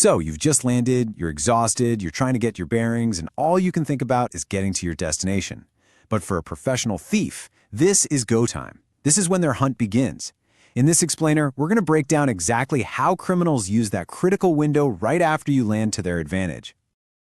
So you've just landed, you're exhausted, you're trying to get your bearings, and all you can think about is getting to your destination. But for a professional thief, this is go time. This is when their hunt begins. In this explainer, we're going to break down exactly how criminals use that critical window right after you land to their advantage.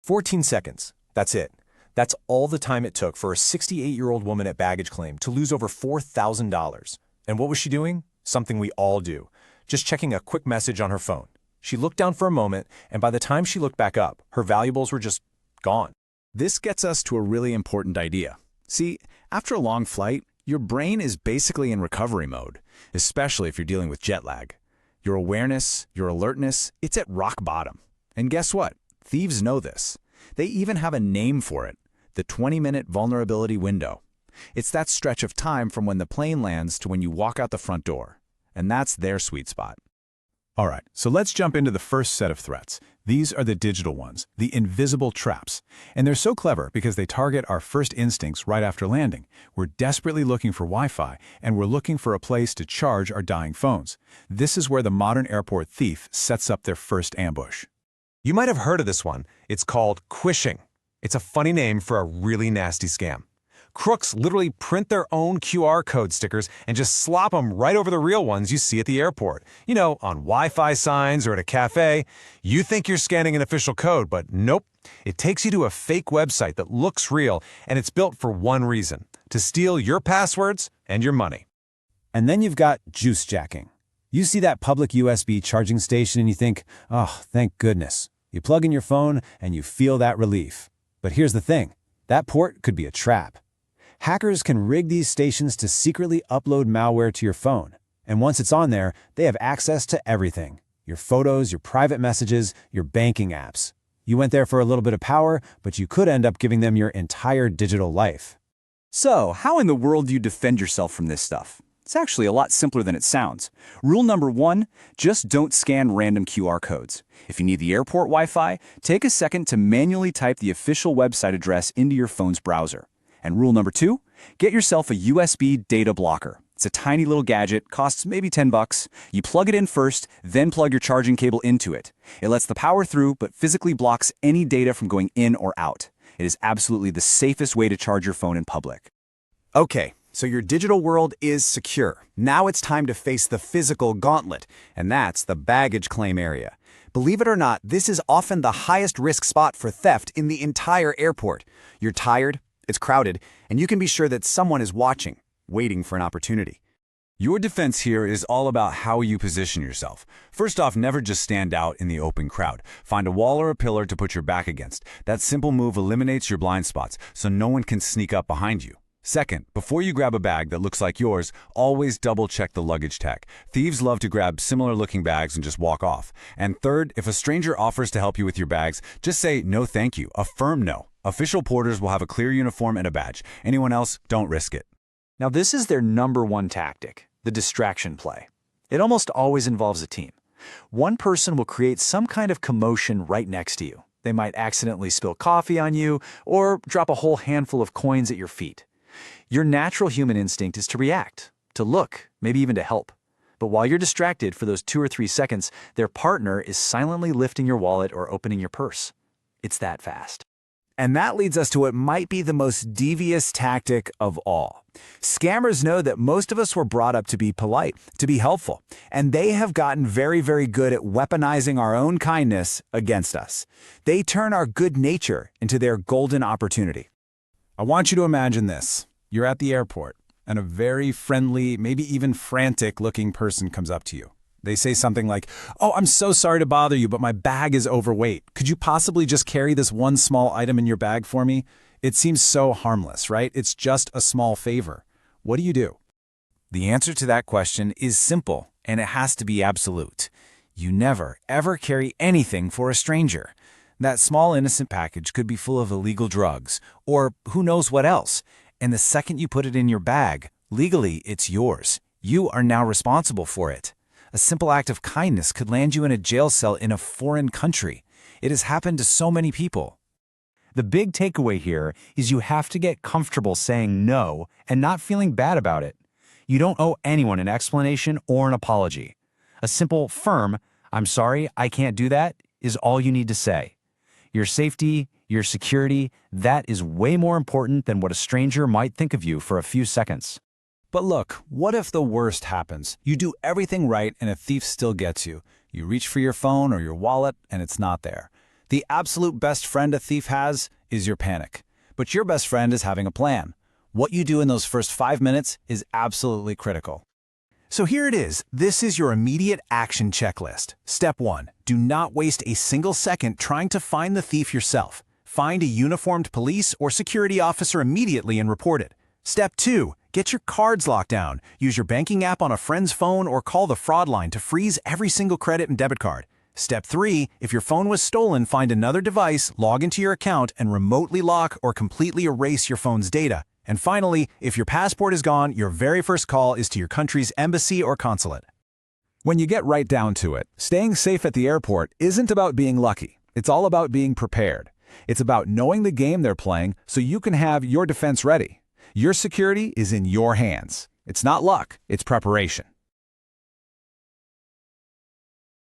14 seconds. That's it. That's all the time it took for a 68-year-old woman at baggage claim to lose over $4,000. And what was she doing? Something we all do. Just checking a quick message on her phone. She looked down for a moment, and by the time she looked back up, her valuables were just gone. This gets us to a really important idea. See, after a long flight, your brain is basically in recovery mode, especially if you're dealing with jet lag. Your awareness, your alertness, it's at rock bottom. And guess what? Thieves know this. They even have a name for it, the 20-minute vulnerability window. It's that stretch of time from when the plane lands to when you walk out the front door. And that's their sweet spot. All right, so let's jump into the first set of threats. These are the digital ones, the invisible traps. And they're so clever because they target our first instincts right after landing. We're desperately looking for Wi-Fi, and we're looking for a place to charge our dying phones. This is where the modern airport thief sets up their first ambush. You might have heard of this one. It's called Quishing. It's a funny name for a really nasty scam. Crooks literally print their own QR code stickers and just slop them right over the real ones you see at the airport. You know, on Wi-Fi signs or at a cafe. You think you're scanning an official code, but nope. It takes you to a fake website that looks real, and it's built for one reason: to steal your passwords and your money. And then you've got juice jacking. You see that public USB charging station and you think, oh, thank goodness. You plug in your phone and you feel that relief. But here's the thing. That port could be a trap. Hackers can rig these stations to secretly upload malware to your phone. And once it's on there, they have access to everything. Your photos, your private messages, your banking apps. You went there for a little bit of power, but you could end up giving them your entire digital life. So, how in the world do you defend yourself from this stuff? It's actually a lot simpler than it sounds. Rule number 1, just don't scan random QR codes. If you need the airport Wi-Fi, take a second to manually type the official website address into your phone's browser. And rule number 2, get yourself a USB data blocker. It's a tiny little gadget, costs maybe $10. You plug it in first, then plug your charging cable into it. It lets the power through, but physically blocks any data from going in or out. It is absolutely the safest way to charge your phone in public. Okay, so your digital world is secure. Now it's time to face the physical gauntlet, and that's the baggage claim area. Believe it or not, this is often the highest risk spot for theft in the entire airport. You're tired, it's crowded, and you can be sure that someone is watching, waiting for an opportunity. Your defense here is all about how you position yourself. First off, never just stand out in the open crowd. Find a wall or a pillar to put your back against. That simple move eliminates your blind spots, so no one can sneak up behind you. Second, before you grab a bag that looks like yours, always double-check the luggage tag. Thieves love to grab similar-looking bags and just walk off. And third, if a stranger offers to help you with your bags, just say no thank you, a firm no. Official porters will have a clear uniform and a badge. Anyone else, don't risk it. Now this is their number 1 tactic, the distraction play. It almost always involves a team. One person will create some kind of commotion right next to you. They might accidentally spill coffee on you or drop a whole handful of coins at your feet. Your natural human instinct is to react, to look, maybe even to help. But while you're distracted for those 2 or 3 seconds, their partner is silently lifting your wallet or opening your purse. It's that fast. And that leads us to what might be the most devious tactic of all. Scammers know that most of us were brought up to be polite, to be helpful, and they have gotten very, very good at weaponizing our own kindness against us. They turn our good nature into their golden opportunity. I want you to imagine this. You're at the airport, and a very friendly, maybe even frantic-looking person comes up to you. They say something like, "Oh, I'm so sorry to bother you, but my bag is overweight. Could you possibly just carry this one small item in your bag for me?" It seems so harmless, right? It's just a small favor. What do you do? The answer to that question is simple, and it has to be absolute. You never, ever carry anything for a stranger. That small innocent package could be full of illegal drugs, or who knows what else. And the second you put it in your bag, legally it's yours. You are now responsible for it. A simple act of kindness could land you in a jail cell in a foreign country. It has happened to so many people. The big takeaway here is you have to get comfortable saying no and not feeling bad about it. You don't owe anyone an explanation or an apology. A simple, firm, "I'm sorry, I can't do that," is all you need to say. Your safety, your security, that is way more important than what a stranger might think of you for a few seconds. But look, what if the worst happens? You do everything right and a thief still gets you. You reach for your phone or your wallet and it's not there. The absolute best friend a thief has is your panic. But your best friend is having a plan. What you do in those first 5 minutes is absolutely critical. So here it is. This is your immediate action checklist. Step 1. Do not waste a single second trying to find the thief yourself. Find a uniformed police or security officer immediately and report it. Step 2. Get your cards locked down. Use your banking app on a friend's phone or call the fraud line to freeze every single credit and debit card. Step 3. If your phone was stolen, find another device, log into your account, and remotely lock or completely erase your phone's data. And finally, if your passport is gone, your very first call is to your country's embassy or consulate. When you get right down to it, staying safe at the airport isn't about being lucky. It's all about being prepared. It's about knowing the game they're playing so you can have your defense ready. Your security is in your hands. It's not luck, it's preparation.